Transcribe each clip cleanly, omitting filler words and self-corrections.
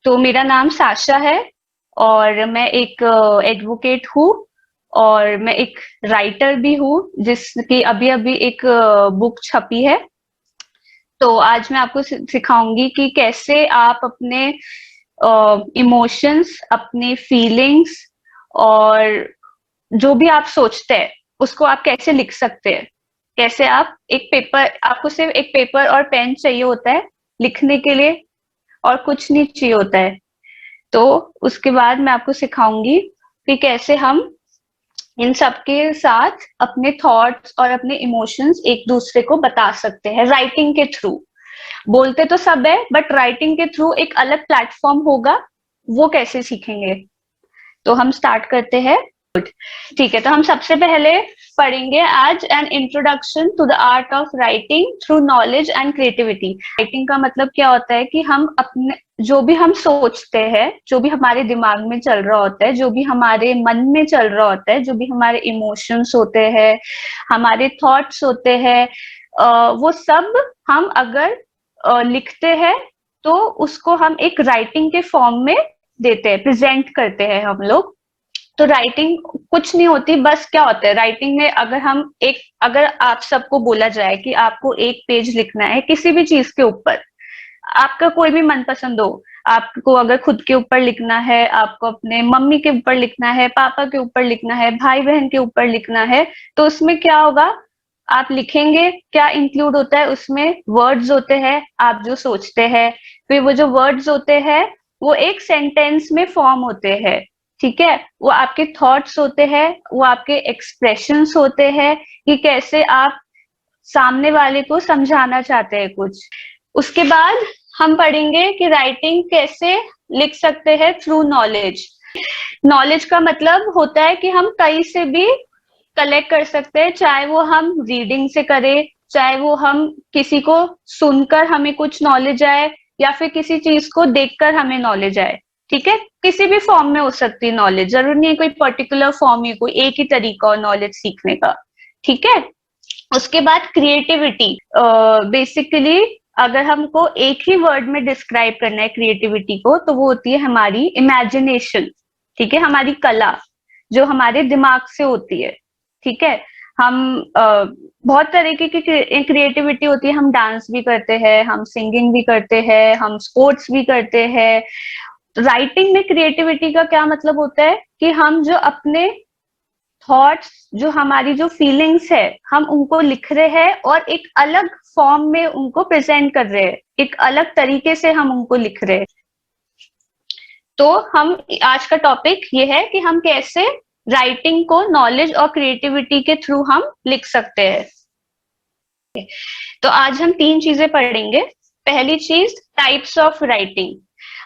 तो मेरा नाम साशा है और मैं एक एडवोकेट हूँ और मैं एक राइटर भी हूँ जिसकी अभी-अभी एक बुक छपी है। तो आज मैं आपको सिखाऊंगी कि कैसे आप अपने इमोशंस, अपने फीलिंग्स और जो भी आप सोचते हैं, उसको आप कैसे लिख सकते हैं। कैसे आप एक पेपर आपको सिर्फ एक पेपर और पेन चाहिए होता है लिखने के लिए और कुछ नहीं चाहिए होता है। तो उसके बाद मैं आपको सिखाऊंगी कि कैसे हम इन सब के साथ अपने थॉट्स और अपने इमोशंस एक दूसरे को बता सकते हैं राइटिंग के थ्रू। बोलते तो सब है बट राइटिंग के थ्रू एक अलग प्लेटफॉर्म होगा, वो कैसे सीखेंगे। तो हम स्टार्ट करते हैं। ठीक है, तो हम सबसे पहले पढ़ेंगे आज an introduction to the art of writing through knowledge and creativity. Writing का मतलब क्या होता है कि हम अपने जो भी हम सोचते हैं, जो भी हमारे दिमाग में चल रहा होता है, जो भी हमारे मन में चल रहा होता है, जो भी हमारे इमोशंस होते हैं, हमारे थॉट्स होते हैं, वो सब हम अगर लिखते हैं तो उसको हम एक राइटिंग के फॉर्म में देते हैं, प्रेजेंट करते हैं हम लोग। तो राइटिंग कुछ नहीं होती, बस क्या होता है राइटिंग में, अगर आप सबको बोला जाए कि आपको एक पेज लिखना है किसी भी चीज के ऊपर, आपका कोई भी मनपसंद हो, आपको अगर खुद के ऊपर लिखना है, आपको अपने मम्मी के ऊपर लिखना है, पापा के ऊपर लिखना है, भाई बहन के ऊपर लिखना है, तो उसमें क्या होगा, आप लिखेंगे, क्या इंक्लूड होता है उसमें, वर्ड्स होते हैं आप जो सोचते हैं, फिर वो जो वर्ड्स होते हैं वो एक सेंटेंस में फॉर्म होते हैं। ठीक है, वो आपके थॉट्स होते हैं, वो आपके एक्सप्रेशंस होते हैं कि कैसे आप सामने वाले को समझाना चाहते हैं कुछ। उसके बाद हम पढ़ेंगे कि राइटिंग कैसे लिख सकते हैं थ्रू नॉलेज। नॉलेज का मतलब होता है कि हम कहीं से भी कलेक्ट कर सकते हैं, चाहे वो हम रीडिंग से करें, चाहे वो हम किसी को सुनकर हमें कुछ नॉलेज आए, या फिर किसी चीज को देखकर हमें नॉलेज आए। ठीक है, किसी भी फॉर्म में हो सकती है नॉलेज, जरूर नहीं है कोई पर्टिकुलर फॉर्म ही, कोई एक ही तरीका और नॉलेज सीखने का। ठीक है, उसके बाद क्रिएटिविटी। बेसिकली अगर हमको एक ही वर्ड में डिस्क्राइब करना है क्रिएटिविटी को, तो वो होती है हमारी इमेजिनेशन। ठीक है, हमारी कला जो हमारे दिमाग से होती है। ठीक है, हम बहुत तरीके की क्रिएटिविटी होती है, हम डांस भी करते हैं, हम सिंगिंग भी करते हैं, हम स्पोर्ट्स भी करते हैं। राइटिंग में क्रिएटिविटी का क्या मतलब होता है कि हम जो अपने थॉट्स, जो हमारी जो फीलिंग्स है, हम उनको लिख रहे हैं और एक अलग फॉर्म में उनको प्रेजेंट कर रहे हैं, एक अलग तरीके से हम उनको लिख रहे हैं। तो हम आज का टॉपिक ये है कि हम कैसे राइटिंग को नॉलेज और क्रिएटिविटी के थ्रू हम लिख सकते हैं। तो आज हम 3 चीजें पढ़ेंगे। पहली चीज, टाइप्स ऑफ राइटिंग।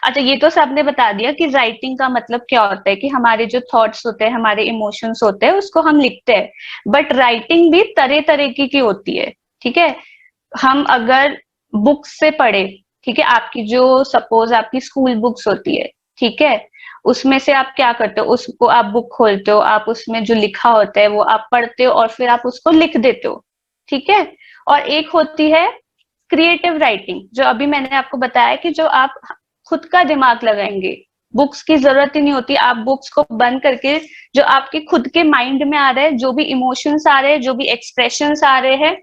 अच्छा, ये तो सबने बता दिया कि राइटिंग का मतलब क्या होता है कि हमारे जो थॉट्स होते हैं, हमारे इमोशंस होते हैं, उसको हम लिखते हैं। बट राइटिंग भी तरह तरह की होती है। ठीक है, हम अगर बुक्स से पढ़े, ठीक है, आपकी जो सपोज आपकी स्कूल बुक्स होती है, ठीक है, उसमें से आप क्या करते हो, उसको आप बुक खोलते हो, आप उसमें जो लिखा होता है वो आप पढ़ते हो और फिर आप उसको लिख देते हो। ठीक है, और एक होती है क्रिएटिव राइटिंग, जो अभी मैंने आपको बताया कि जो आप खुद का दिमाग लगाएंगे, बुक्स की जरूरत ही नहीं होती, आप बुक्स को बंद करके जो आपके खुद के माइंड में आ रहे हैं, जो भी इमोशंस आ रहे हैं, जो भी एक्सप्रेशंस आ रहे हैं,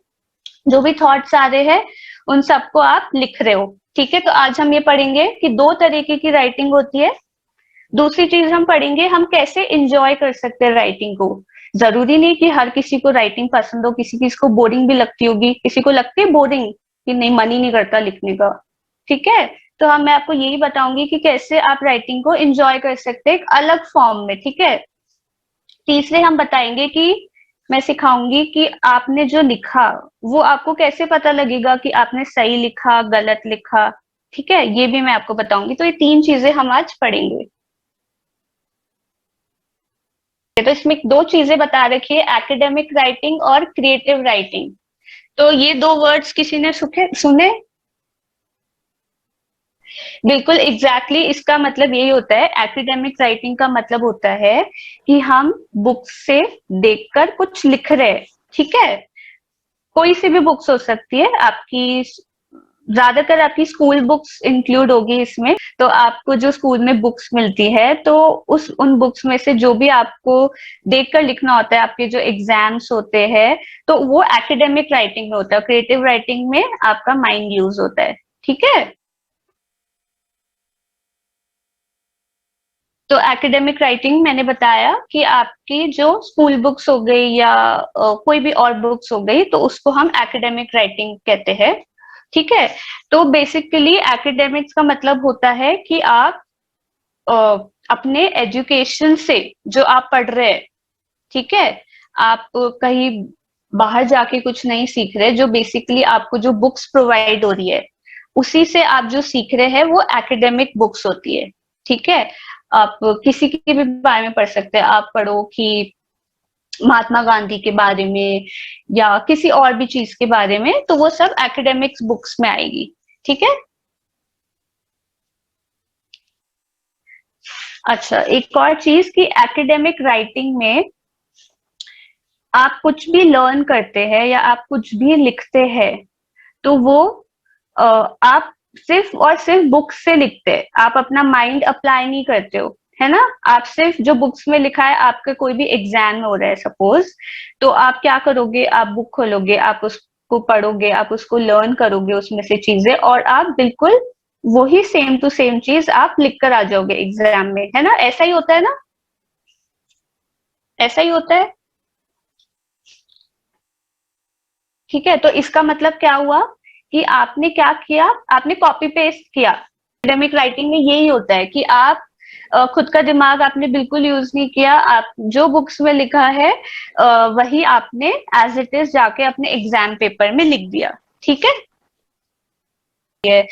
जो भी थॉट्स आ रहे हैं, उन सबको आप लिख रहे हो। ठीक है, तो आज हम ये पढ़ेंगे कि 2 तरीके की राइटिंग होती है। दूसरी चीज हम पढ़ेंगे हम कैसे इंजॉय कर सकते हैं राइटिंग को। जरूरी नहीं कि हर किसी को राइटिंग पसंद हो, किसी किसी को बोरिंग भी लगती होगी, किसी को लगती है बोरिंग कि नहीं, मन ही नहीं करता लिखने का। ठीक है, तो मैं आपको यही बताऊंगी कि कैसे आप राइटिंग को एंजॉय कर सकते हैं एक अलग फॉर्म में। ठीक है, तीसरे हम बताएंगे कि मैं सिखाऊंगी कि आपने जो लिखा वो आपको कैसे पता लगेगा कि आपने सही लिखा, गलत लिखा। ठीक है, ये भी मैं आपको बताऊंगी। तो ये 3 चीजें हम आज पढ़ेंगे। तो इसमें 2 चीजें बता रखी है, एकेडमिक राइटिंग और क्रिएटिव राइटिंग। तो ये 2 वर्ड्स किसी ने सुने? बिल्कुल एग्जैक्टली इसका मतलब यही होता है। एकेडमिक राइटिंग का मतलब होता है कि हम बुक से देखकर कुछ लिख रहे हैं। ठीक है, कोई सी भी बुक्स हो सकती है, आपकी ज्यादातर आपकी स्कूल बुक्स इंक्लूड होगी इसमें। तो आपको जो स्कूल में बुक्स मिलती है, तो उस उन बुक्स में से जो भी आपको देखकर लिखना होता है, आपके जो एग्जाम्स होते हैं, तो वो एकेडमिक राइटिंग में होता है। क्रिएटिव राइटिंग में आपका माइंड यूज होता है। ठीक है। तो एकेडमिक राइटिंग मैंने बताया कि आपकी जो स्कूल बुक्स हो गई या कोई भी और बुक्स हो गई, तो उसको हम एकेडमिक राइटिंग कहते हैं। ठीक है। तो बेसिकली एकेडमिक्स का मतलब होता है कि आप अ, अपने एजुकेशन से जो आप पढ़ रहे हैं, ठीक है, आप कहीं बाहर जाके कुछ नहीं सीख रहे, जो बेसिकली आपको जो बुक्स प्रोवाइड हो रही है उसी से आप जो सीख रहे हैं वो एकेडमिक बुक्स होती है। ठीक है। आप किसी के भी बारे में पढ़ सकते हैं। आप पढ़ो कि महात्मा गांधी के बारे में या किसी और भी चीज के बारे में, तो वो सब एकेडमिक्स बुक्स में आएगी। ठीक है। अच्छा, एक और चीज कि एकेडमिक राइटिंग में आप कुछ भी लर्न करते हैं या आप कुछ भी लिखते हैं, तो वो आप सिर्फ और सिर्फ बुक से लिखते हैं। आप अपना माइंड अप्लाई नहीं करते हो, है ना। आप सिर्फ जो बुक्स में लिखा है, आपका कोई भी एग्जाम हो रहा है सपोज, तो आप क्या करोगे, आप बुक खोलोगे, आप उसको पढ़ोगे, आप उसको लर्न करोगे उसमें से चीजें, और आप बिल्कुल वही सेम टू सेम चीज आप लिख कर आ जाओगे एग्जाम में, है ना। ऐसा ही होता है ना, ऐसा ही होता है। ठीक है। तो इसका मतलब क्या हुआ कि आपने क्या किया, आपने कॉपी पेस्ट किया। एकेडमिक राइटिंग में यही होता है कि आप खुद का दिमाग आपने बिल्कुल यूज नहीं किया। आप जो बुक्स में लिखा है वही आपने एज इट इज जाके अपने एग्जाम पेपर में लिख दिया। ठीक है।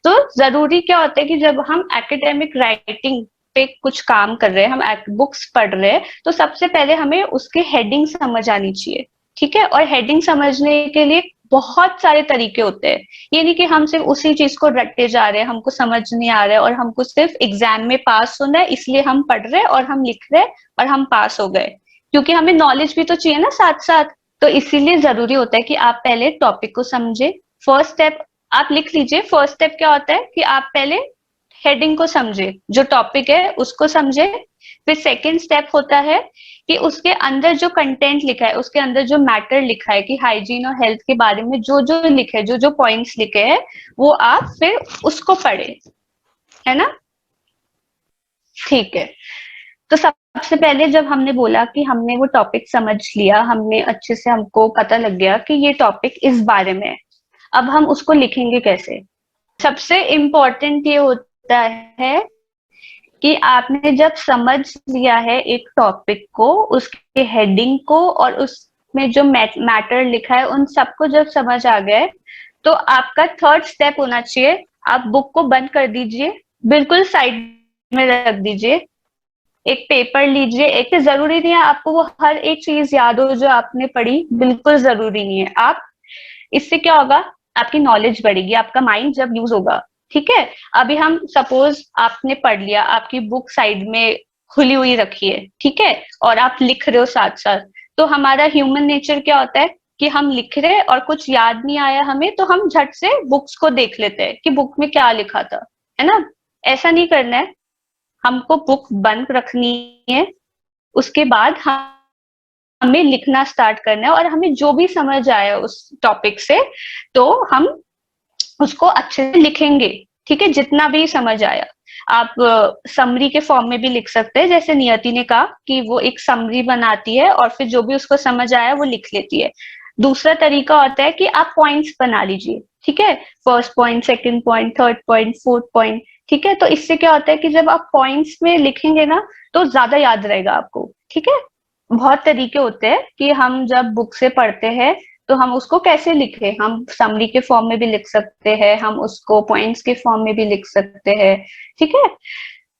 तो जरूरी क्या होता है कि जब हम एकेडमिक राइटिंग पे कुछ काम कर रहे हैं, हम बुक्स पढ़ रहे हैं, तो सबसे पहले हमें उसके हेडिंग समझ आनी चाहिए। ठीक है। और हेडिंग समझने के लिए बहुत सारे तरीके होते हैं। ये नहीं कि हम सिर्फ उसी चीज को रटते जा रहे हैं, हमको समझ नहीं आ रहा है और हमको सिर्फ एग्जाम में पास होना है, इसलिए हम पढ़ रहे हैं और हम लिख रहे हैं और हम पास हो गए। क्योंकि हमें नॉलेज भी तो चाहिए ना साथ साथ। तो इसीलिए जरूरी होता है कि आप पहले टॉपिक को समझे। फर्स्ट स्टेप आप लिख लीजिए। फर्स्ट स्टेप क्या होता है कि आप पहले हेडिंग को समझे, जो टॉपिक है उसको समझे। फिर सेकंड स्टेप होता है कि उसके अंदर जो कंटेंट लिखा है, उसके अंदर जो मैटर लिखा है कि हाइजीन और हेल्थ के बारे में जो जो लिखे, जो जो पॉइंट्स लिखे हैं, वो आप फिर उसको पढ़े, है ना। ठीक है। तो सबसे पहले जब हमने बोला कि हमने वो टॉपिक समझ लिया, हमने अच्छे से, हमको पता लग गया कि ये टॉपिक इस बारे में है, अब हम उसको लिखेंगे कैसे। सबसे इम्पोर्टेंट ये होता है कि आपने जब समझ लिया है एक टॉपिक को, उसके हेडिंग को और उसमें जो मैटर लिखा है, उन सबको जब समझ आ गए, तो आपका थर्ड स्टेप होना चाहिए, आप बुक को बंद कर दीजिए, बिल्कुल साइड में रख दीजिए। एक पेपर लीजिए। एक तो जरूरी नहीं है आपको वो हर एक चीज याद हो जो आपने पढ़ी, बिल्कुल जरूरी नहीं है। आप इससे क्या होगा, आपकी नॉलेज बढ़ेगी, आपका माइंड जब यूज होगा। ठीक है। अभी हम सपोज आपने पढ़ लिया, आपकी बुक साइड में खुली हुई रखी है, ठीक है, और आप लिख रहे हो साथ साथ, तो हमारा ह्यूमन नेचर क्या होता है कि हम लिख रहे हैं और कुछ याद नहीं आया हमें, तो हम झट से बुक्स को देख लेते हैं कि बुक में क्या लिखा था, है ना। ऐसा नहीं करना है। हमको बुक बंद रखनी है, उसके बाद हमें लिखना स्टार्ट करना है, और हमें जो भी समझ आया उस टॉपिक से, तो हम उसको अच्छे से लिखेंगे। ठीक है। जितना भी समझ आया, आप समरी के फॉर्म में भी लिख सकते हैं, जैसे नियति ने कहा कि वो एक समरी बनाती है और फिर जो भी उसको समझ आया वो लिख लेती है। दूसरा तरीका होता है कि आप पॉइंट्स बना लीजिए। ठीक है। First point, second point, third point, fourth point. ठीक है। तो इससे क्या होता है कि जब आप पॉइंट्स में लिखेंगे ना, तो ज्यादा याद रहेगा आपको। ठीक है। बहुत तरीके होते हैं कि हम जब बुक से पढ़ते हैं, तो हम उसको कैसे लिखें। हम समरी के फॉर्म में भी लिख सकते हैं, हम उसको पॉइंट्स के फॉर्म में भी लिख सकते हैं। ठीक है।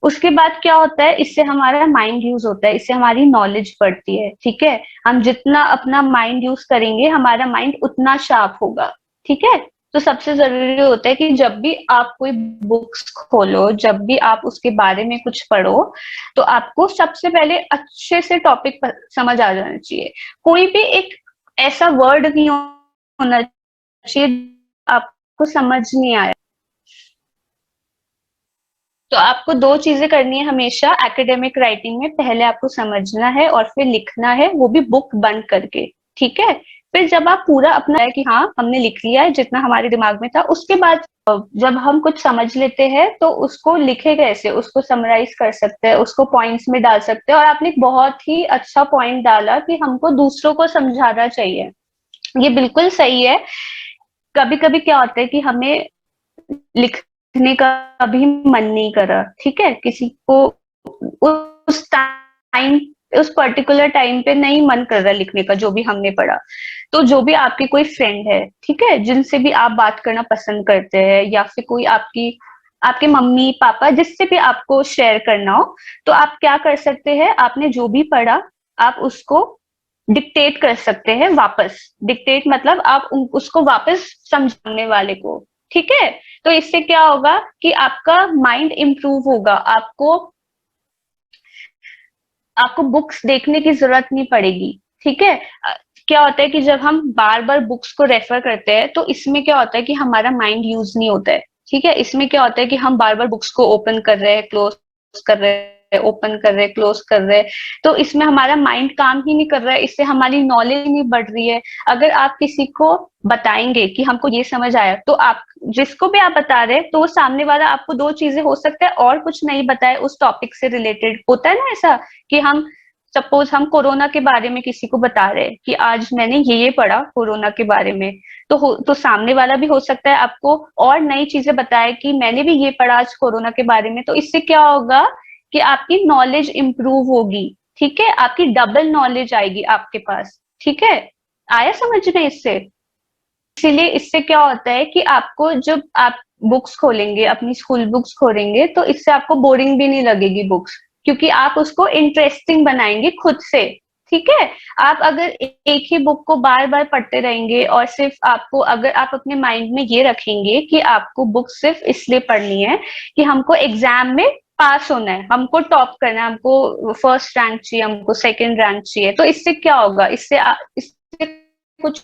उसके बाद क्या होता है, इससे हमारा माइंड यूज होता है, इससे हमारी नॉलेज बढ़ती है। ठीक है। हम जितना अपना माइंड यूज करेंगे, हमारा माइंड उतना शार्प होगा। ठीक है। तो सबसे जरूरी होता है कि जब भी आप कोई बुक्स खोलो, जब भी आप उसके बारे में कुछ पढ़ो, तो आपको सबसे पहले अच्छे से टॉपिक समझ आ जाना चाहिए। कोई भी एक ऐसा वर्ड नहीं होना चाहिए आप आपको समझ नहीं आया। तो आपको दो चीजें करनी है हमेशा एकेडमिक राइटिंग में, पहले आपको समझना है और फिर लिखना है, वो भी बुक बंद करके, ठीक है। फिर जब आप पूरा अपना है कि हाँ हमने लिख लिया है जितना हमारे दिमाग में था, उसके बाद जब हम कुछ समझ लेते हैं तो उसको लिखे कैसे, उसको समराइज कर सकते हैं, उसको पॉइंट्स में डाल सकते हैं। और आपने एक बहुत ही अच्छा पॉइंट डाला कि हमको दूसरों को समझाना चाहिए, ये बिल्कुल सही है। कभी कभी क्या होता है कि हमें लिखने का भी मन नहीं कर रहा, ठीक है, किसी को उस टाइम, उस पर्टिकुलर टाइम पे नहीं मन कर रहा लिखने का जो भी हमने पढ़ा। तो जो भी आपकी कोई फ्रेंड है, ठीक है, जिनसे भी आप बात करना पसंद करते हैं, या फिर कोई आपकी आपके मम्मी पापा जिससे भी आपको शेयर करना हो, तो आप क्या कर सकते हैं, आपने जो भी पढ़ा आप उसको डिक्टेट कर सकते हैं वापस। डिक्टेट मतलब आप उसको वापस समझाने वाले को, ठीक है। तो इससे क्या होगा कि आपका माइंड इम्प्रूव होगा, आपको आपको बुक्स देखने की जरूरत नहीं पड़ेगी, ठीक है। क्या होता है कि जब हम बार बार बुक्स को रेफर करते हैं तो इसमें क्या होता है कि हमारा माइंड यूज नहीं होता है, ठीक है। इसमें क्या होता है कि हम बार बार बुक्स को ओपन कर रहे हैं, क्लोज कर रहे हैं, ओपन कर रहे हैं, क्लोज कर रहे हैं, तो इसमें हमारा माइंड काम ही नहीं कर रहा है, इससे हमारी नॉलेज नहीं बढ़ रही है। अगर आप किसी को बताएंगे कि हमको ये समझ आया, तो आप जिसको भी आप बता रहे हैं तो वो सामने वाला आपको दो चीजें हो सकता है और कुछ नहीं बताए उस टॉपिक से रिलेटेड, होता है ना ऐसा कि हम सपोज हम कोरोना के बारे में किसी को बता रहे हैं कि आज मैंने ये पढ़ा कोरोना के बारे में, तो सामने वाला भी हो सकता है आपको और नई चीजें बताए कि मैंने भी ये पढ़ा आज कोरोना के बारे में। तो इससे क्या होगा कि आपकी नॉलेज इंप्रूव होगी, ठीक है, आपकी डबल नॉलेज आएगी आपके पास, ठीक है। आया समझ में इससे? इसीलिए इससे क्या होता है कि आपको जब आप बुक्स खोलेंगे, अपनी स्कूल बुक्स खोलेंगे, तो इससे आपको बोरिंग भी नहीं लगेगी बुक्स, क्योंकि आप उसको इंटरेस्टिंग बनाएंगे खुद से, ठीक है। आप अगर एक ही बुक को बार बार पढ़ते रहेंगे और सिर्फ आपको, अगर आप अपने माइंड में ये रखेंगे कि आपको बुक सिर्फ इसलिए पढ़नी है कि हमको एग्जाम में पास होना है, हमको टॉप करना है, हमको फर्स्ट रैंक चाहिए, हमको सेकंड रैंक चाहिए, तो इससे क्या होगा, इससे कुछ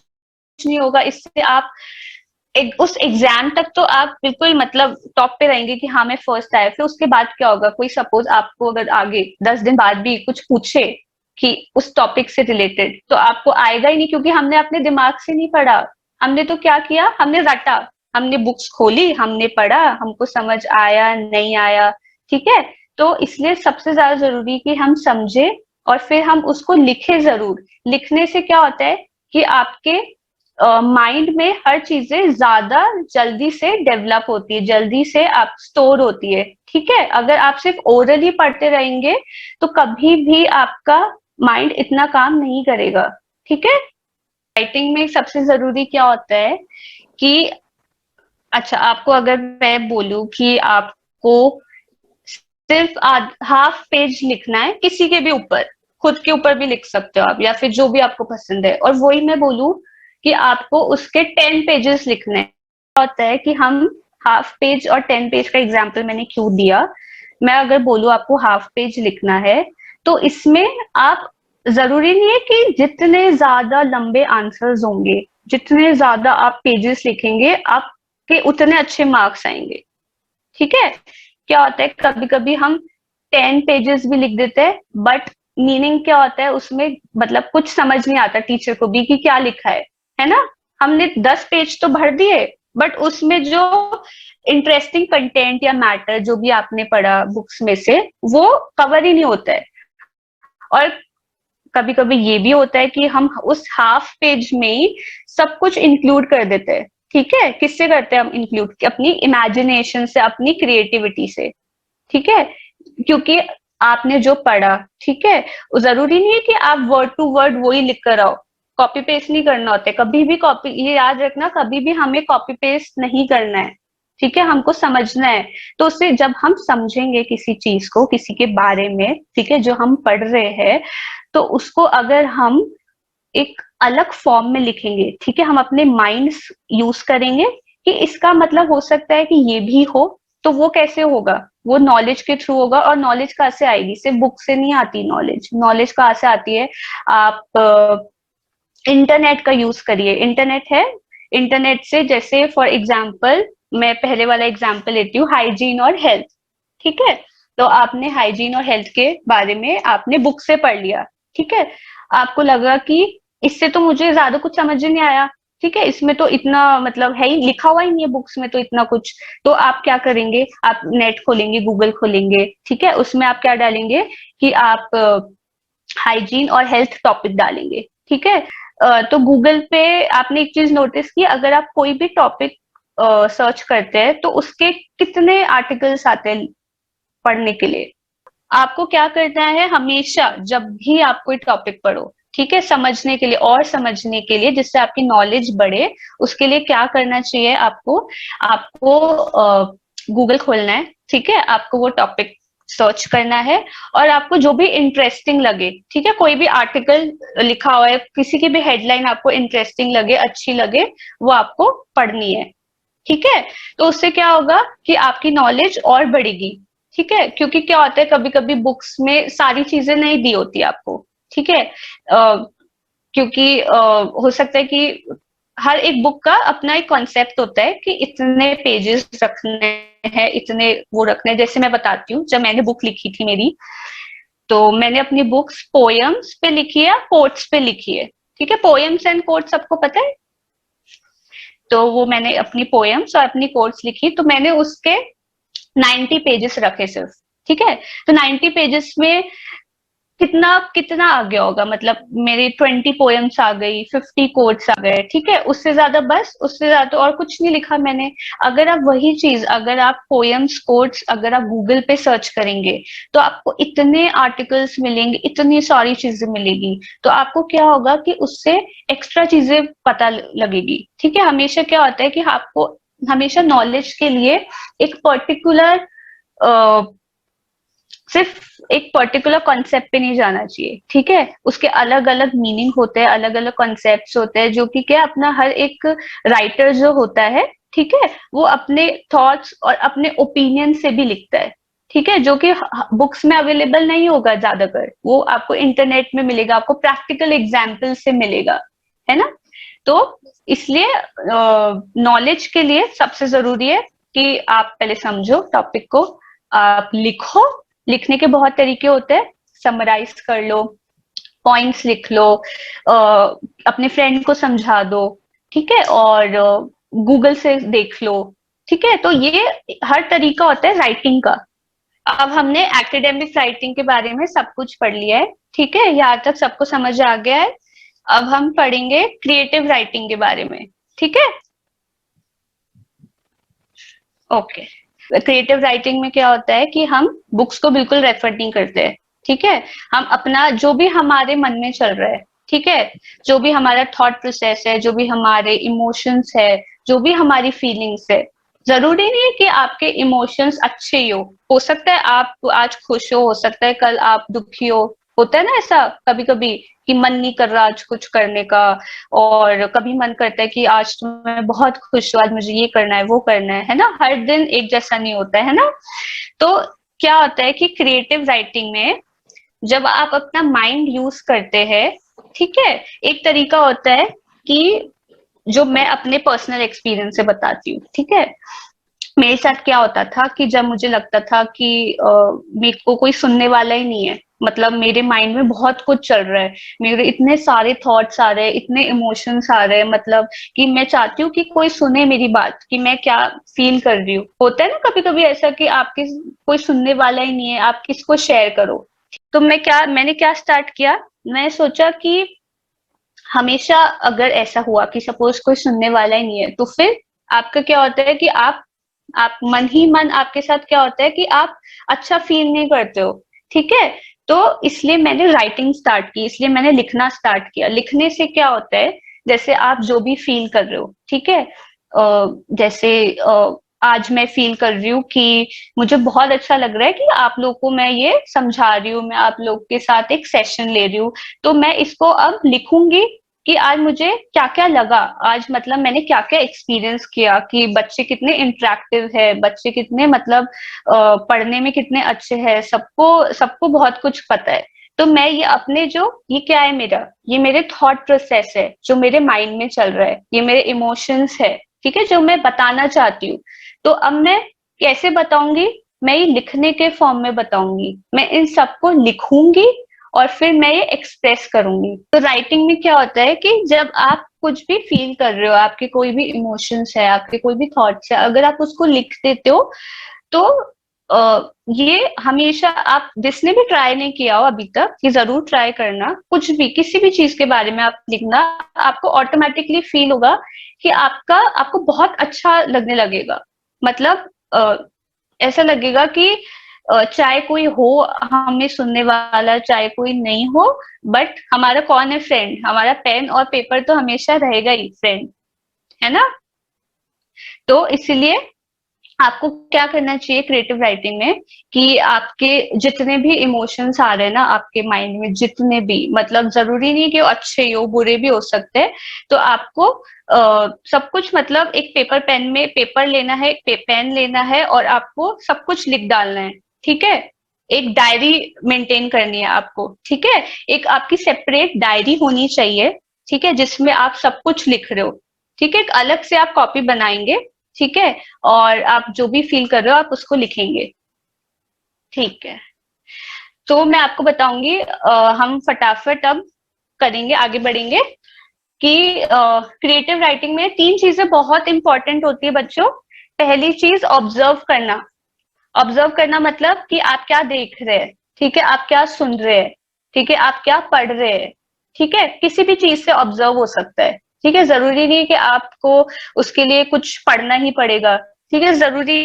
नहीं होगा। इससे आप उस एग्जाम तक तो आप बिल्कुल मतलब टॉप पे रहेंगे कि हाँ मैं फर्स्ट आया, फिर उसके बाद क्या होगा, कोई सपोज आपको अगर आगे 10 दिन बाद भी कुछ पूछे कि उस टॉपिक से रिलेटेड, तो आपको आएगा ही नहीं, क्योंकि हमने अपने दिमाग से नहीं पढ़ा। हमने तो क्या किया, हमने रटा, हमने बुक्स खोली, हमने पढ़ा, हमको समझ आया नहीं आया, ठीक है। तो इसलिए सबसे ज्यादा जरूरी कि हम समझे और फिर हम उसको लिखे जरूर। लिखने से क्या होता है कि आपके माइंड में हर चीजें ज्यादा जल्दी से डेवलप होती है, जल्दी से आप स्टोर होती है, ठीक है। अगर आप सिर्फ ओरली पढ़ते रहेंगे तो कभी भी आपका माइंड इतना काम नहीं करेगा, ठीक है। राइटिंग में सबसे जरूरी क्या होता है कि, अच्छा आपको अगर मैं बोलूं कि आपको सिर्फ हाफ पेज लिखना है किसी के भी ऊपर, खुद के ऊपर भी लिख सकते हो आप, या फिर जो भी आपको पसंद है, और वही मैं बोलूं कि आपको उसके 10 पेजेस लिखने हैं। होता है कि हम हाफ पेज और 10 पेज का एग्जाम्पल मैंने क्यों दिया, मैं अगर बोलूं आपको हाफ पेज लिखना है, तो इसमें आप, जरूरी नहीं है कि जितने ज्यादा लंबे आंसर्स होंगे, जितने ज्यादा आप पेजेस लिखेंगे आपके उतने अच्छे मार्क्स आएंगे, ठीक है। क्या होता है कभी कभी हम 10 पेजेस भी लिख देते हैं, बट मीनिंग क्या होता है उसमें, मतलब कुछ समझ नहीं आता टीचर को भी कि क्या लिखा है ना। हमने 10 पेज तो भर दिए, बट उसमें जो इंटरेस्टिंग कंटेंट या मैटर जो भी आपने पढ़ा बुक्स में से, वो कवर ही नहीं होता है। और कभी कभी ये भी होता है कि हम उस हाफ पेज में ही सब कुछ इंक्लूड कर देते हैं, ठीक है। किससे करते हैं हम इंक्लूड, अपनी इमेजिनेशन से, अपनी क्रिएटिविटी से, ठीक है। क्योंकि आपने जो पढ़ा, ठीक है, जरूरी नहीं है कि आप वर्ड टू वर्ड वही लिख कर आओ, कॉपी पेस्ट नहीं करना होता है कभी भी। कॉपी, ये याद रखना, कभी भी हमें कॉपी पेस्ट नहीं करना है, ठीक है, हमको समझना है। तो उससे जब हम समझेंगे किसी चीज को, किसी के बारे में, ठीक है, जो हम पढ़ रहे हैं, तो उसको अगर हम एक अलग फॉर्म में लिखेंगे, ठीक है, हम अपने माइंड्स यूज करेंगे कि इसका मतलब हो सकता है कि ये भी हो, तो वो कैसे होगा, वो नॉलेज के थ्रू होगा। और नॉलेज कहाँ से आएगी, सिर्फ बुक से नहीं आती नॉलेज, नॉलेज कहाँ से आती है, आप इंटरनेट का यूज करिए, इंटरनेट है, इंटरनेट से, जैसे फॉर एग्जाम्पल मैं पहले वाला एग्जाम्पल लेती हूँ, हाइजीन और हेल्थ। ठीक है, तो आपने हाइजीन और हेल्थ के बारे में आपने बुक से पढ़ लिया। ठीक है, आपको लगा कि इससे तो मुझे ज्यादा कुछ समझ ही नहीं आया। ठीक है, इसमें तो इतना मतलब है ही, लिखा हुआ ही नहीं है बुक्स में तो इतना कुछ। तो आप क्या करेंगे, आप नेट खोलेंगे, गूगल खोलेंगे। ठीक है, उसमें आप क्या डालेंगे कि आप हाइजीन और हेल्थ टॉपिक डालेंगे। ठीक है, तो गूगल पे आपने एक चीज नोटिस की, अगर आप कोई भी टॉपिक सर्च करते हैं तो उसके कितने आर्टिकल्स आते हैं पढ़ने के लिए। आपको क्या करना है, हमेशा जब भी आप कोई टॉपिक पढ़ो, ठीक है, समझने के लिए और समझने के लिए, जिससे आपकी नॉलेज बढ़े, उसके लिए क्या करना चाहिए आपको, आपको गूगल खोलना है। ठीक है, आपको वो टॉपिक सर्च करना है और आपको जो भी इंटरेस्टिंग लगे, ठीक है, कोई भी आर्टिकल लिखा हुआ है, किसी की भी हेडलाइन आपको इंटरेस्टिंग लगे, अच्छी लगे, वो आपको पढ़नी है। ठीक है, तो उससे क्या होगा कि आपकी नॉलेज और बढ़ेगी। ठीक है, क्योंकि क्या होता है, कभी कभी बुक्स में सारी चीजें नहीं दी होती आपको। ठीक है, क्योंकि हो सकता है कि हर एक बुक का अपना एक कॉन्सेप्ट होता है कि इतने पेजेस रखने हैं, इतने वो रखने हैं। जैसे मैं बताती हूँ, जब मैंने बुक लिखी थी मेरी, तो मैंने अपनी बुक्स पोयम्स पे लिखी है, कोट्स पे लिखी है। ठीक है, पोयम्स एंड कोट्स सबको पता है। तो वो मैंने अपनी पोयम्स और अपनी कोट्स लिखी, तो मैंने उसके 90 पेजेस रखे सिर्फ। ठीक है, तो 90 पेजेस में कितना कितना आ गया होगा, मतलब मेरी 20 पोएम्स आ गई, 50 कोट्स आ गए। ठीक है, उससे ज्यादा, बस उससे ज्यादा और कुछ नहीं लिखा मैंने। अगर आप वही चीज, अगर आप पोएम्स कोट्स अगर आप गूगल पे सर्च करेंगे, तो आपको इतने आर्टिकल्स मिलेंगे, इतनी सारी चीजें मिलेगी। तो आपको क्या होगा कि उससे एक्स्ट्रा चीजें पता लगेगी। ठीक है, हमेशा क्या होता है कि आपको हमेशा नॉलेज के लिए एक पर्टिकुलर, सिर्फ एक पर्टिकुलर कॉन्सेप्ट पे नहीं जाना चाहिए। ठीक है, उसके अलग अलग मीनिंग होते हैं, अलग अलग कॉन्सेप्ट्स होते हैं, जो कि क्या अपना हर एक राइटर जो होता है, ठीक है, वो अपने थॉट्स और अपने ओपिनियन से भी लिखता है। ठीक है, जो कि बुक्स में अवेलेबल नहीं होगा ज्यादातर, वो आपको इंटरनेट में मिलेगा, आपको प्रैक्टिकल एग्जाम्पल से मिलेगा, है ना। तो इसलिए नॉलेज के लिए सबसे जरूरी है कि आप पहले समझो टॉपिक को, आप लिखो। लिखने के बहुत तरीके होते हैं, समराइज कर लो, पॉइंट्स लिख लो, अपने फ्रेंड को समझा दो। ठीक है, और गूगल से देख लो। ठीक है, तो ये हर तरीका होता है राइटिंग का। अब हमने एकेडमिक राइटिंग के बारे में सब कुछ पढ़ लिया है। ठीक है, यहाँ तक सबको समझ आ गया है। अब हम पढ़ेंगे क्रिएटिव राइटिंग के बारे में। ठीक है, ओके। क्रिएटिव राइटिंग में क्या होता है कि हम बुक्स को बिल्कुल रेफर नहीं करते हैं। ठीक है, हम अपना जो भी हमारे मन में चल रहा है, ठीक है, जो भी हमारा थॉट प्रोसेस है, जो भी हमारे इमोशंस है, जो भी हमारी फीलिंग्स है, जरूरी नहीं है कि आपके इमोशंस अच्छे ही हो सकता है आप आज खुश हो सकता है कल आप दुखी हो। होता है ना ऐसा कभी कभी कि मन नहीं कर रहा आज कुछ करने का, और कभी मन करता है कि आज तो मैं बहुत खुश हूँ, आज मुझे ये करना है वो करना है ना। हर दिन एक जैसा नहीं होता है ना। तो क्या होता है कि क्रिएटिव राइटिंग में जब आप अपना माइंड यूज करते हैं, ठीक है, एक तरीका होता है कि जो मैं अपने पर्सनल एक्सपीरियंस से बताती हूँ। ठीक है, मेरे साथ क्या होता था कि जब मुझे लगता था कि मेरे को कोई सुनने वाला ही नहीं है, मतलब मेरे माइंड में बहुत कुछ चल रहा है, मेरे इतने सारे थॉट्स आ रहे हैं, इतने इमोशंस आ रहे हैं, मतलब कि मैं चाहती हूँ कि कोई सुने मेरी बात, कि मैं क्या फील कर रही हूँ। होता है ना कभी कभी ऐसा कि आपके कोई सुनने वाला ही नहीं है, आप किसको शेयर करो। तो मैंने क्या स्टार्ट किया, मैं सोचा कि हमेशा अगर ऐसा हुआ कि सपोज कोई सुनने वाला ही नहीं है, तो फिर आपका क्या होता है कि आप मन ही मन आपके साथ क्या होता है कि आप अच्छा फील नहीं करते हो। ठीक है, तो इसलिए मैंने राइटिंग स्टार्ट की, इसलिए मैंने लिखना स्टार्ट किया। लिखने से क्या होता है, जैसे आप जो भी फील कर रहे हो, ठीक है, जैसे आज मैं फील कर रही हूँ कि मुझे बहुत अच्छा लग रहा है कि आप लोग को मैं ये समझा रही हूँ, मैं आप लोग के साथ एक सेशन ले रही हूँ, तो मैं इसको अब लिखूंगी कि आज मुझे क्या क्या लगा, आज मतलब मैंने क्या क्या एक्सपीरियंस किया, कि बच्चे कितने इंटरेक्टिव है, बच्चे कितने मतलब पढ़ने में कितने अच्छे हैं, सबको सबको बहुत कुछ पता है। तो मैं ये अपने जो ये क्या है मेरा, ये मेरे थॉट प्रोसेस है जो मेरे माइंड में चल रहा है, ये मेरे इमोशंस है, ठीक है, जो मैं बताना चाहती हूँ। तो अब मैं कैसे बताऊंगी? मैं ये लिखने के फॉर्म में बताऊंगी, मैं इन सबको लिखूंगी और फिर मैं ये एक्सप्रेस करूंगी। तो राइटिंग में क्या होता है कि जब आप कुछ भी फील कर रहे हो, आपके कोई भी इमोशंस है, आपके कोई भी थॉट्स है, अगर आप उसको लिख देते हो तो ये हमेशा, आप जिसने भी ट्राई नहीं किया हो अभी तक, ये जरूर ट्राई करना। कुछ भी, किसी भी चीज के बारे में आप लिखना, आपको ऑटोमेटिकली फील होगा कि आपको बहुत अच्छा लगने लगेगा। मतलब ऐसा लगेगा कि चाहे कोई हो हमें सुनने वाला, चाहे कोई नहीं हो, बट हमारा कौन है फ्रेंड? हमारा पेन और पेपर तो हमेशा रहेगा ही फ्रेंड, है ना? तो इसलिए आपको क्या करना चाहिए क्रिएटिव राइटिंग में, कि आपके जितने भी इमोशंस आ रहे हैं ना आपके माइंड में, जितने भी, मतलब जरूरी नहीं कि वो अच्छे हो, बुरे भी हो सकते हैं। तो आपको सब कुछ, मतलब एक पेपर पेन में पेपर लेना है, एक पेन लेना है और आपको सब कुछ लिख डालना है, ठीक है? एक डायरी मेंटेन करनी है आपको, ठीक है? एक आपकी सेपरेट डायरी होनी चाहिए, ठीक है, जिसमें आप सब कुछ लिख रहे हो, ठीक है? एक अलग से आप कॉपी बनाएंगे, ठीक है? और आप जो भी फील कर रहे हो आप उसको लिखेंगे, ठीक है? तो मैं आपको बताऊंगी, हम फटाफट अब करेंगे, आगे बढ़ेंगे कि क्रिएटिव राइटिंग में तीन चीजें बहुत इंपॉर्टेंट होती है बच्चों। पहली चीज, ऑब्जर्व करना। ऑब्जर्व करना मतलब कि आप क्या देख रहे हैं, ठीक है, आप क्या सुन रहे हैं, ठीक है, आप क्या पढ़ रहे हैं, ठीक है? किसी भी चीज से ऑब्जर्व हो सकता है, ठीक है? जरूरी नहीं कि आपको उसके लिए कुछ पढ़ना ही पड़ेगा, ठीक है? जरूरी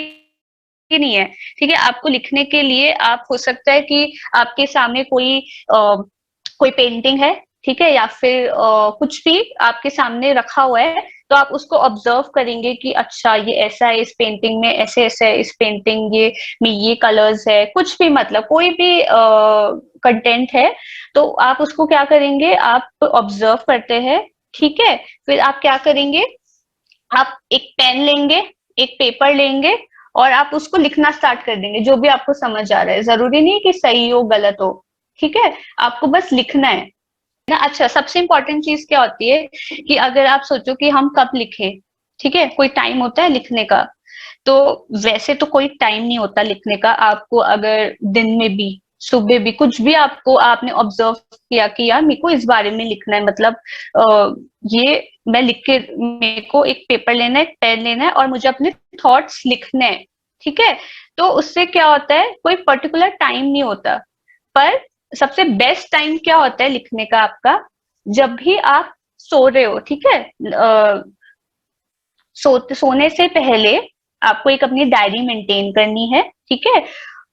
ही नहीं है, ठीक है? आपको लिखने के लिए, आप हो सकता है कि आपके सामने कोई पेंटिंग है, ठीक है, या फिर कुछ भी आपके सामने रखा हुआ है, तो आप उसको ऑब्जर्व करेंगे कि अच्छा ये ऐसा है, इस पेंटिंग में ऐसे ऐसे है, इस पेंटिंग ये में ये कलर्स है, कुछ भी, मतलब कोई भी कंटेंट है, तो आप उसको क्या करेंगे, आप ऑब्जर्व करते हैं, ठीक है? फिर आप क्या करेंगे, आप एक पेन लेंगे, एक पेपर लेंगे और आप उसको लिखना स्टार्ट कर देंगे, जो भी आपको समझ आ रहा है। जरूरी नहीं कि सही हो गलत हो, ठीक है? आपको बस लिखना है ना। अच्छा, सबसे इंपॉर्टेंट चीज क्या होती है कि अगर आप सोचो कि हम कब लिखें, ठीक है, कोई टाइम होता है लिखने का? तो वैसे तो कोई टाइम नहीं होता लिखने का। आपको अगर दिन में भी, सुबह भी, कुछ भी आपको, आपने ऑब्जर्व किया कि यार मेरे को इस बारे में लिखना है, मतलब ये मैं लिख के, मेरे को एक पेपर लेना है, एक पेन लेना है और मुझे अपने थॉट्स लिखने हैं, ठीक है? तो उससे क्या होता है, कोई पर्टिकुलर टाइम नहीं होता, पर सबसे बेस्ट टाइम क्या होता है लिखने का आपका, जब भी आप सो रहे हो, ठीक है? सोने से पहले आपको एक अपनी डायरी मेंटेन करनी है, ठीक है?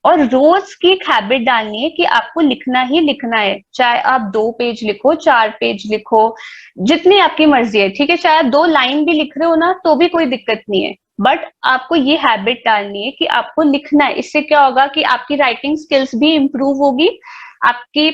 और रोज की एक हैबिट डालनी है कि आपको लिखना ही लिखना है, चाहे आप 2 पेज लिखो, 4 पेज लिखो, जितनी आपकी मर्जी है, ठीक है? चाहे आप 2 लाइन भी लिख रहे हो ना तो भी कोई दिक्कत नहीं है, बट आपको ये हैबिट डालनी है कि आपको लिखना है। इससे क्या होगा कि आपकी राइटिंग स्किल्स भी इंप्रूव होगी, आपकी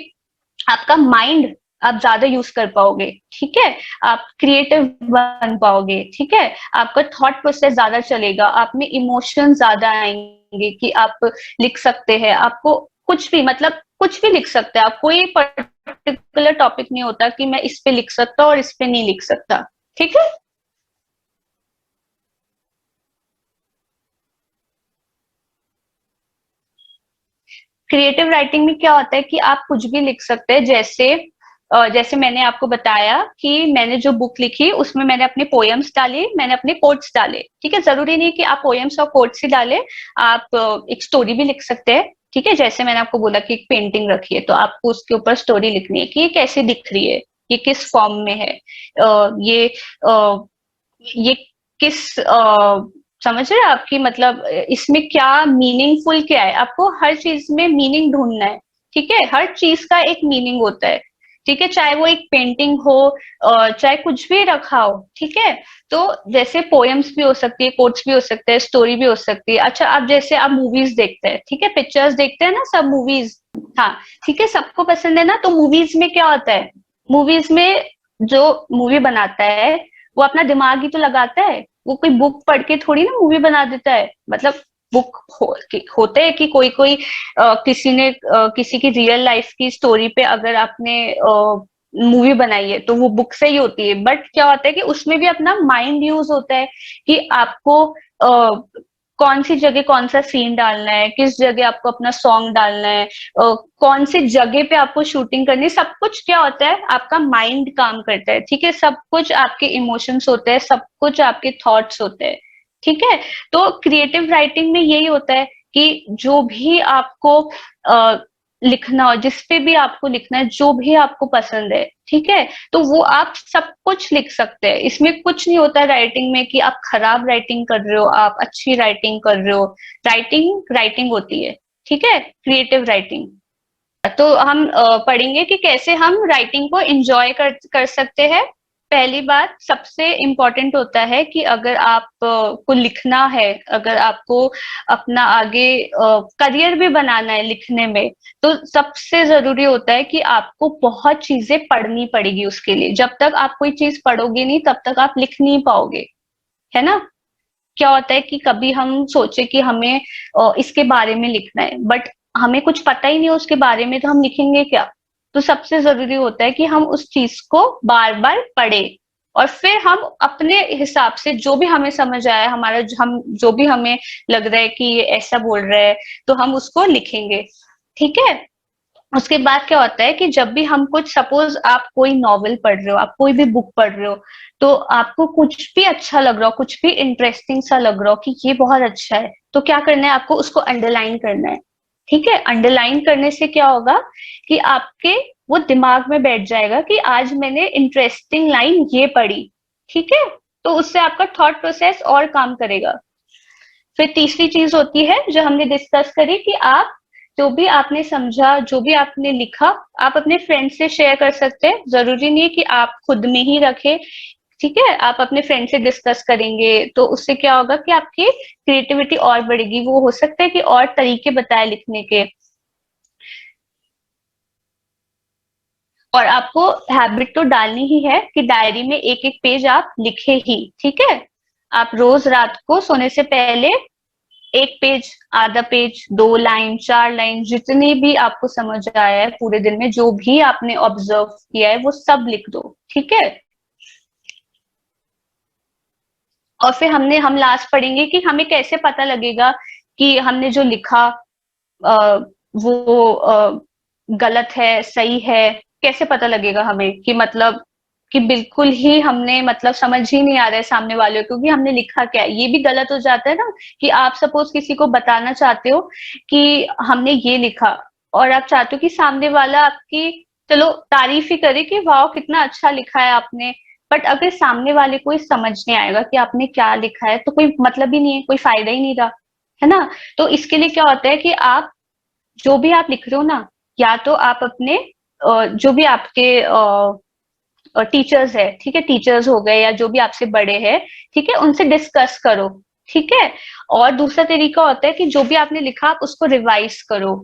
आपका माइंड आप ज्यादा यूज कर पाओगे, ठीक है? आप क्रिएटिव बन पाओगे, ठीक है? आपका थॉट प्रोसेस ज्यादा चलेगा, आप में इमोशन ज्यादा आएंगे कि आप लिख सकते हैं। आपको कुछ भी, मतलब कुछ भी लिख सकते हैं आप, कोई पर्टिकुलर टॉपिक नहीं होता कि मैं इस पे लिख सकता और इस पे नहीं लिख सकता, ठीक है? क्रिएटिव राइटिंग में क्या होता है कि आप कुछ भी लिख सकते हैं। जैसे मैंने आपको बताया कि मैंने जो बुक लिखी उसमें मैंने अपने पोएम्स डाले, मैंने अपने कोट्स डाले, ठीक है? जरूरी नहीं कि आप पोएम्स और कोट्स ही डाले, आप एक स्टोरी भी लिख सकते हैं, ठीक है? जैसे मैंने आपको बोला कि एक पेंटिंग रखी है तो आपको उसके ऊपर स्टोरी लिखनी है कि ये कैसे दिख रही है, ये किस फॉर्म में है, ये किस समझ रहे हैं आपकी, मतलब इसमें क्या मीनिंगफुल, क्या है, आपको हर चीज में मीनिंग ढूंढना है, ठीक है? हर चीज का एक मीनिंग होता है, ठीक है? चाहे वो एक पेंटिंग हो, चाहे कुछ भी रखा हो, ठीक है? तो जैसे पोएम्स भी हो सकती है, कोट्स भी हो सकते हैं, स्टोरी भी हो सकती है। अच्छा, आप जैसे आप मूवीज देखते हैं, ठीक है, पिक्चर्स देखते हैं ना सब, मूवीज, हाँ, ठीक है, सबको पसंद है ना? तो मूवीज में क्या होता है, मूवीज में जो मूवी बनाता है वो अपना दिमाग ही तो लगाता है, वो कोई बुक पढ़ के थोड़ी ना मूवी बना देता है। मतलब बुक होते हैं कि कोई कोई किसी ने किसी की रियल लाइफ की स्टोरी पे अगर आपने मूवी बनाई है तो वो बुक से ही होती है, बट क्या होता है कि उसमें भी अपना माइंड यूज होता है कि आपको कौन सी जगह कौन सा सीन डालना है, किस जगह आपको अपना सॉन्ग डालना है, कौन सी जगह पे आपको शूटिंग करनी है, सब कुछ क्या होता है आपका माइंड काम करता है, ठीक है, सब कुछ आपके इमोशंस होते हैं, सब कुछ आपके थॉट्स होते हैं, ठीक है। तो क्रिएटिव राइटिंग में यही होता है कि जो भी आपको लिखना हो, जिस पे भी आपको लिखना है, जो भी आपको पसंद है, ठीक है, तो वो आप सब कुछ लिख सकते हैं। इसमें कुछ नहीं होता राइटिंग में कि आप खराब राइटिंग कर रहे हो, आप अच्छी राइटिंग कर रहे हो। राइटिंग राइटिंग होती है, ठीक है, क्रिएटिव राइटिंग। तो हम पढ़ेंगे कि कैसे हम राइटिंग को एंजॉय कर सकते हैं। पहली बात सबसे इम्पोर्टेंट होता है कि अगर आप को लिखना है, अगर आपको अपना आगे करियर भी बनाना है लिखने में, तो सबसे जरूरी होता है कि आपको बहुत चीजें पढ़नी पड़ेगी उसके लिए। जब तक आप कोई चीज पढ़ोगे नहीं तब तक आप लिख नहीं पाओगे, है ना। क्या होता है कि कभी हम सोचे कि हमें इसके बारे में लिखना है, बट हमें कुछ पता ही नहीं है उसके बारे में, तो हम लिखेंगे क्या। तो सबसे जरूरी होता है कि हम उस चीज को बार बार पढ़े और फिर हम अपने हिसाब से जो भी हमें समझ आया, हमारा हम जो भी हमें लग रहा है कि ये ऐसा बोल रहा है, तो हम उसको लिखेंगे, ठीक है। उसके बाद क्या होता है कि जब भी हम कुछ, सपोज आप कोई नॉवेल पढ़ रहे हो, आप कोई भी बुक पढ़ रहे हो, तो आपको कुछ भी अच्छा लग रहा हो, कुछ भी इंटरेस्टिंग सा लग रहा हो कि ये बहुत अच्छा है, तो क्या करना है, आपको उसको अंडरलाइन करना है, ठीक है। अंडरलाइन करने से क्या होगा कि आपके वो दिमाग में बैठ जाएगा कि आज मैंने इंटरेस्टिंग लाइन ये पढ़ी, ठीक है। तो उससे आपका थॉट प्रोसेस और काम करेगा। फिर तीसरी चीज होती है जो हमने डिस्कस करी कि आप जो भी आपने समझा, जो भी आपने लिखा, आप अपने फ्रेंड से शेयर कर सकते हैं। जरूरी नहीं है कि आप खुद में ही रखें, ठीक है, आप अपने फ्रेंड से डिस्कस करेंगे तो उससे क्या होगा कि आपकी क्रिएटिविटी और बढ़ेगी। वो हो सकता है कि और तरीके बताए लिखने के। और आपको हैबिट तो डालनी ही है कि डायरी में एक एक पेज आप लिखे ही, ठीक है। आप रोज रात को सोने से पहले एक पेज, आधा पेज, 2 लाइन, 4 लाइन, जितनी भी आपको समझ आया है पूरे दिन में, जो भी आपने ऑब्जर्व किया है वो सब लिख दो, ठीक है। और फिर हम लास्ट पढ़ेंगे कि हमें कैसे पता लगेगा कि हमने जो लिखा आ, वो गलत है, सही है। कैसे पता लगेगा हमें कि मतलब कि बिल्कुल ही हमने मतलब समझ ही नहीं आ रहा है सामने वाले को, क्योंकि हमने लिखा क्या है। ये भी गलत हो जाता है ना कि आप सपोज किसी को बताना चाहते हो कि हमने ये लिखा, और आप चाहते हो कि सामने वाला आपकी चलो तारीफ ही करे कि वाह कितना अच्छा लिखा है आपने, बट अगर सामने वाले को समझ नहीं आएगा कि आपने क्या लिखा है तो कोई मतलब ही नहीं है, कोई फायदा ही नहीं रहा, है ना। तो इसके लिए क्या होता है कि आप जो भी आप लिख रहे हो ना, या तो आप अपने जो भी आपके टीचर्स है, ठीक है, टीचर्स हो गए या जो भी आपसे बड़े हैं, ठीक है, उनसे डिस्कस करो, ठीक है। और दूसरा तरीका होता है कि जो भी आपने लिखा आप उसको रिवाइज करो,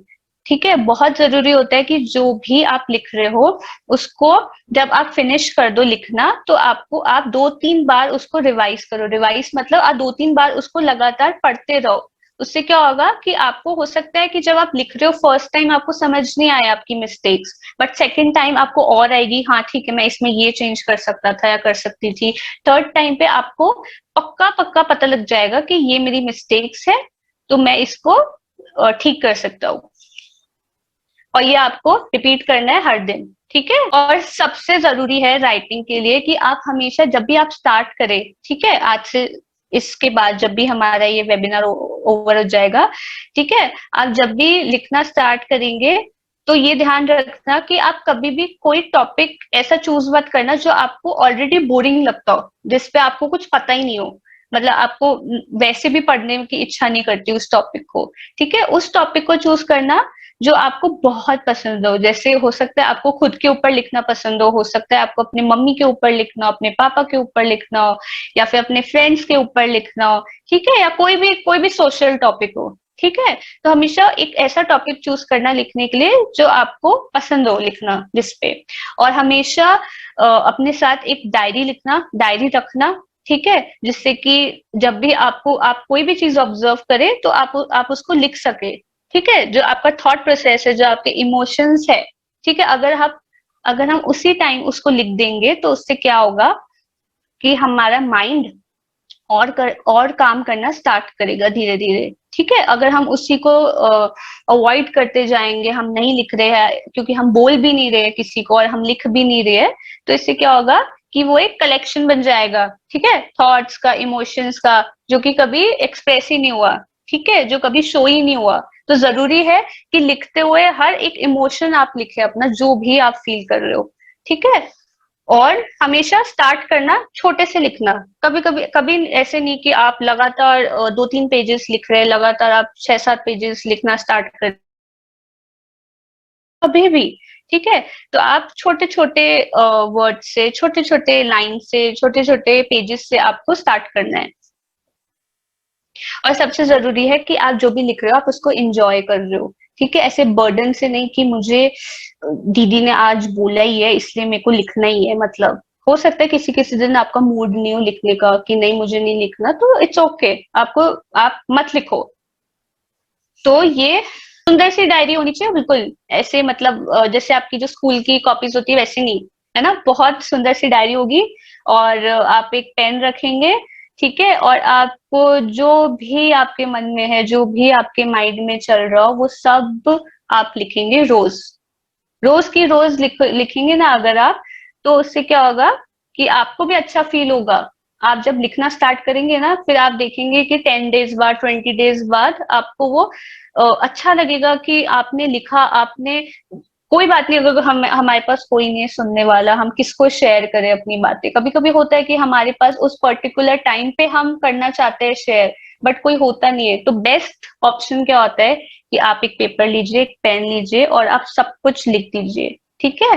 ठीक है। बहुत जरूरी होता है कि जो भी आप लिख रहे हो उसको जब आप फिनिश कर दो लिखना, तो आपको आप 2-3 बार उसको रिवाइज करो। रिवाइज मतलब आप 2-3 बार उसको लगातार पढ़ते रहो। उससे क्या होगा कि आपको हो सकता है कि जब आप लिख रहे हो फर्स्ट टाइम आपको समझ नहीं आया आपकी मिस्टेक्स, बट सेकेंड टाइम आपको और आएगी, हाँ ठीक है मैं इसमें ये चेंज कर सकता था या कर सकती थी। थर्ड टाइम पे आपको पक्का पक्का पता लग जाएगा कि ये मेरी मिस्टेक्स है, तो मैं इसको ठीक कर सकता हूँ। और ये आपको रिपीट करना है हर दिन, ठीक है। और सबसे जरूरी है राइटिंग के लिए कि आप हमेशा जब भी आप स्टार्ट करें, ठीक है, आज से इसके बाद जब भी हमारा ये वेबिनार ओवर हो जाएगा, ठीक है, आप जब भी लिखना स्टार्ट करेंगे तो ये ध्यान रखना कि आप कभी भी कोई टॉपिक ऐसा चूज मत करना जो आपको ऑलरेडी बोरिंग लगता हो, जिसपे आपको कुछ पता ही नहीं हो, मतलब आपको वैसे भी पढ़ने की इच्छा नहीं करती उस टॉपिक को, ठीक है। उस टॉपिक को चूज करना जो आपको बहुत पसंद हो। जैसे हो सकता है आपको खुद के ऊपर लिखना पसंद हो सकता है आपको अपनी मम्मी के ऊपर लिखना हो, अपने पापा के ऊपर लिखना हो, या फिर अपने फ्रेंड्स के ऊपर लिखना हो, ठीक है, या कोई भी सोशल टॉपिक हो, ठीक है। तो हमेशा एक ऐसा टॉपिक चूज करना लिखने के लिए जो आपको पसंद हो लिखना जिसपे। और हमेशा अपने साथ एक डायरी लिखना, डायरी रखना, ठीक है? जिससे कि जब भी आप कोई भी चीज़ ऑब्ज़र्व करें तो आप उसको लिख सकें, ठीक है? जो आपका थॉट प्रोसेस है, जो आपके इमोशंस है, ठीक है? अगर हम उसी टाइम उसको लिख देंगे तो उससे क्या होगा कि हमारा माइंड और काम करना स्टार्ट करेगा धीरे-धीरे, ठीक है? अगर हम उसी को अवॉइड करते जाएँगे, हम नहीं लिख रहे हैं क्योंकि हम बोल भी नहीं रहे हैं किसी को और हम लिख भी नहीं रहे हैं, तो इससे क्या होगा कि वो एक कलेक्शन बन जाएगा, ठीक है? थॉट्स का, इमोशंस का, जो कि कभी एक्सप्रेस ही नहीं हुआ, ठीक है? जो कभी शो ही नहीं हुआ। तो ज़रूरी है कि लिखते हुए हर एक इमोशन आप लिखें अपना, जो भी आप फ़ील कर रहे हो, ठीक है? और हमेशा स्टार्ट करना छोटे से लिखना। कभी ऐसे नहीं कि आप लगातार 2-3 पेजेस लिख रहे हैं, लगातार आप 6-7 पेजेस लिखना स्टार्ट कर कभी भी, ठीक है? तो आप छोटे-छोटे वर्ड से, छोटे-छोटे लाइन से, छोटे-छोटे पेजेस से आपको स्टार्ट करना है। और सबसे ज़रूरी है कि आप जो भी लिख रहे हो, आप उसको एन्जॉय कर रहे हो, ठीक है? ऐसे बर्डन से नहीं कि मुझे दीदी ने आज बोला ही है इसलिए मेरे को लिखना ही है मतलब। हो सकता है किसी-किसी दिन आपका मूड नहीं हो लिखने का कि नहीं मुझे नहीं लिखना तो इट्स ओके आपको आप मत लिखो। तो ये सुंदर सी डायरी होनी चाहिए बिल्कुल ऐसे मतलब जैसे आपकी जो स्कूल की कॉपीज होती है वैसे नहीं है ना बहुत सुंदर सी डायरी होगी और आप एक पेन रखेंगे ठीक है और आपको जो भी आपके मन में है जो भी आपके माइंड में चल रहा हो वो सब आप लिखेंगे रोज रोज की रोज लिखेंगे ना अगर आप तो उससे क्या होगा कि आपको भी अच्छा फील होगा आप जब लिखना स्टार्ट करेंगे ना फिर आप देखेंगे कि 10 डेज बाद 20 डेज बाद आपको वो अच्छा लगेगा कि आपने लिखा आपने कोई बात नहीं अगर हम हमारे पास कोई नहीं है सुनने वाला हम किसको शेयर करें अपनी बातें कभी कभी होता है कि हमारे पास उस पर्टिकुलर टाइम पे हम करना चाहते हैं शेयर बट कोई होता नहीं है तो बेस्ट ऑप्शन क्या होता है कि आप एक पेपर लीजिए एक पेन लीजिए और आप सब कुछ लिख दीजिए ठीक है